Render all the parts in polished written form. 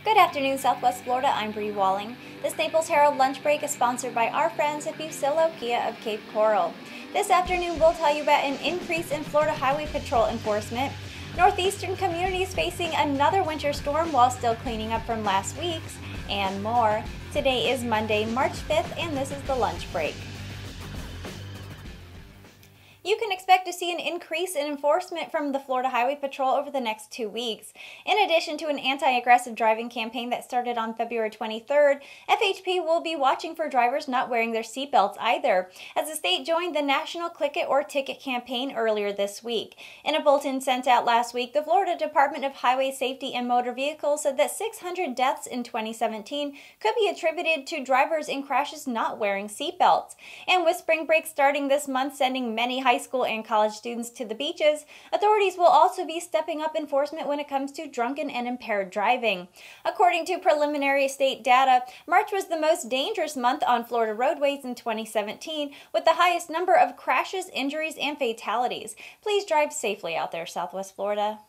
Good afternoon, Southwest Florida. I'm Bri Walling. This Naples Herald Lunch Break is sponsored by our friends at Fusillo Kia of Cape Coral. This afternoon, we'll tell you about an increase in Florida Highway Patrol enforcement, northeastern communities facing another winter storm while still cleaning up from last week's, and more. Today is Monday, March 5th, and this is the Lunch Break. You can expect to see an increase in enforcement from the Florida Highway Patrol over the next 2 weeks. In addition to an anti-aggressive driving campaign that started on February 23rd, FHP will be watching for drivers not wearing their seatbelts either, as the state joined the National Click It or Ticket campaign earlier this week. In a bulletin sent out last week, the Florida Department of Highway Safety and Motor Vehicles said that 600 deaths in 2017 could be attributed to drivers in crashes not wearing seatbelts. And with spring break starting this month, sending many high school and college students to the beaches, authorities will also be stepping up enforcement when it comes to drunken and impaired driving. According to preliminary state data, March was the most dangerous month on Florida roadways in 2017, with the highest number of crashes, injuries, and fatalities. Please drive safely out there, Southwest Florida.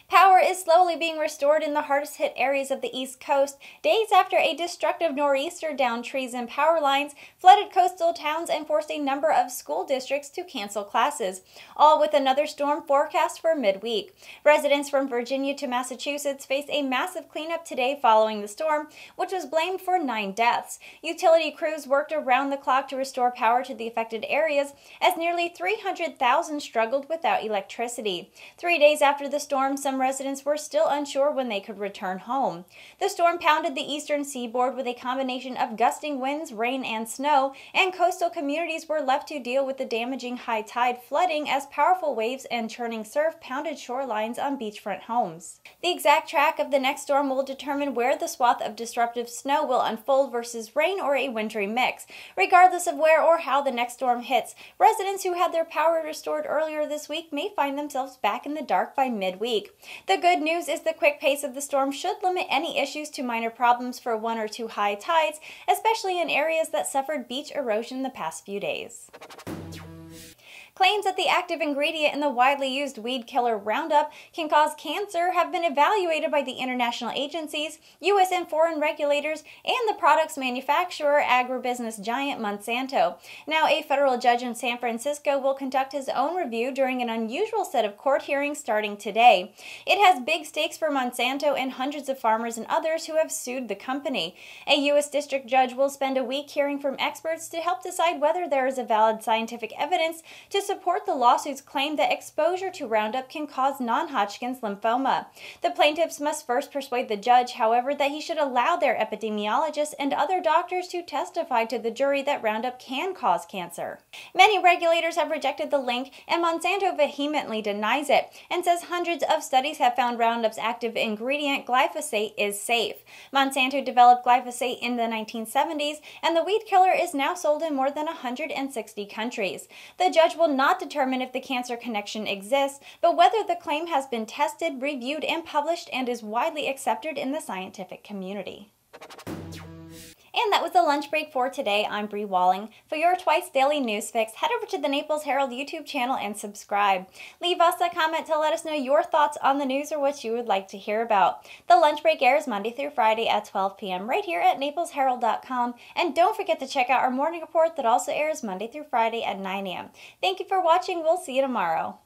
Power is slowly being restored in the hardest hit areas of the East Coast, days after a destructive nor'easter downed trees and power lines, flooded coastal towns, and forced a number of school districts to cancel classes, all with another storm forecast for midweek. Residents from Virginia to Massachusetts face a massive cleanup today following the storm, which was blamed for 9 deaths. Utility crews worked around the clock to restore power to the affected areas, as nearly 300,000 struggled without electricity. 3 days after the storm, some residents were still unsure when they could return home. The storm pounded the eastern seaboard with a combination of gusting winds, rain, and snow, and coastal communities were left to deal with the damaging high tide flooding as powerful waves and churning surf pounded shorelines on beachfront homes. The exact track of the next storm will determine where the swath of disruptive snow will unfold versus rain or a wintry mix. Regardless of where or how the next storm hits, residents who had their power restored earlier this week may find themselves back in the dark by midweek. The good news is the quick pace of the storm should limit any issues to minor problems for 1 or 2 high tides, especially in areas that suffered beach erosion the past few days. Claims that the active ingredient in the widely used weed killer Roundup can cause cancer have been evaluated by the international agencies, U.S. and foreign regulators, and the product's manufacturer, agribusiness giant Monsanto. Now, a federal judge in San Francisco will conduct his own review during an unusual set of court hearings starting today. It has big stakes for Monsanto and hundreds of farmers and others who have sued the company. A U.S. district judge will spend a week hearing from experts to help decide whether there is a valid scientific evidence to support the lawsuit's claim that exposure to Roundup can cause non-Hodgkin's lymphoma. The plaintiffs must first persuade the judge, however, that he should allow their epidemiologists and other doctors to testify to the jury that Roundup can cause cancer. Many regulators have rejected the link, and Monsanto vehemently denies it and says hundreds of studies have found Roundup's active ingredient, glyphosate, is safe. Monsanto developed glyphosate in the 1970s, and the weed killer is now sold in more than 160 countries. The judge will not determine if the cancer connection exists, but whether the claim has been tested, reviewed, and published and is widely accepted in the scientific community. And that was the lunch break for today. I'm Bri Walling. For your twice daily news fix, head over to the Naples Herald YouTube channel and subscribe. Leave us a comment to let us know your thoughts on the news or what you would like to hear about. The lunch break airs Monday through Friday at 12 p.m. right here at naplesherald.com. And don't forget to check out our morning report that also airs Monday through Friday at 9 a.m. Thank you for watching. We'll see you tomorrow.